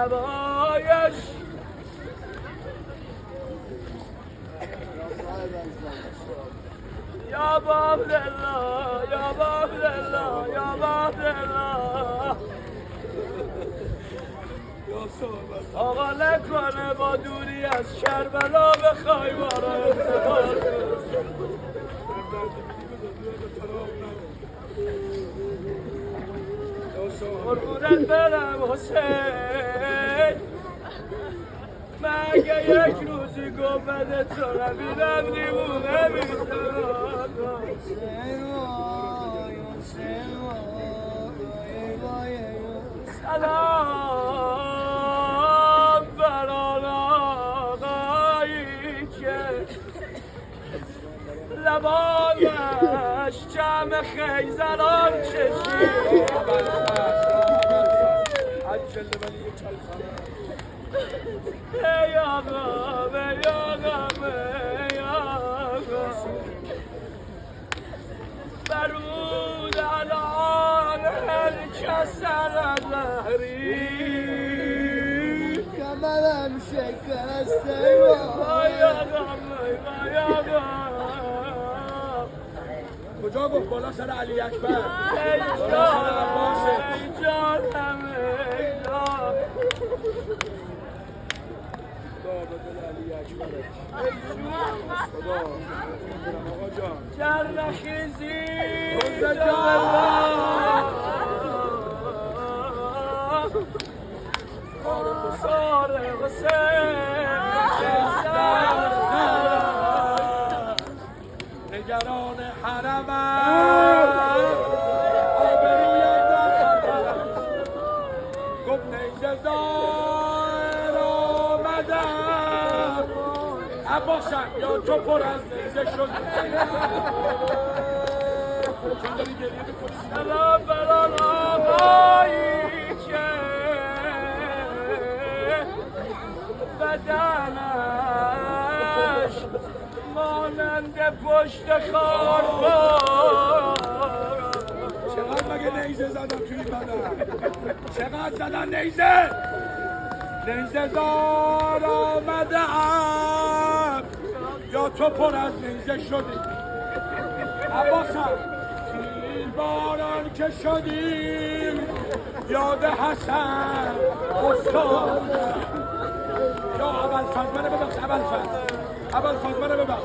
نوایش یا باب الله یا باب الله یا باب الله آقا نکنه با دوری از کربلا بخوای ما را انتقال قربونت برم حسین مگه یک روزی گفته تو نبینم دیوونه میتونم سلام بران آقایی که لبانش جمع خیزران چشید ای آقا ای آقا ای آقا برود الان هر کس سر لحری کمرم شکسته ای آقا ای آقا کجا گفت بالا سر علی اکبر ای جانم ای جانم ای جانم خدا به دل علی اکبره ای جون آقا جان جرنخیزی سار حسین نگران حرمم آبرویم دارم گفت نیزه دار آمدم عباسم یا تو پر از نیزه شد چون داری گریه میکنی سلام بران آقایی که بدنش مانند پشت خاربار چقدر مگه نیزه زدم توی بدن چقدر زدن نیزه نیزه دار آمدم یا تو پر از نیزه شدی عباسم تیر باران که شدیم یاد حسن افتاد یا ابوالفضل منو ببخش ابوالفضل منو ببخش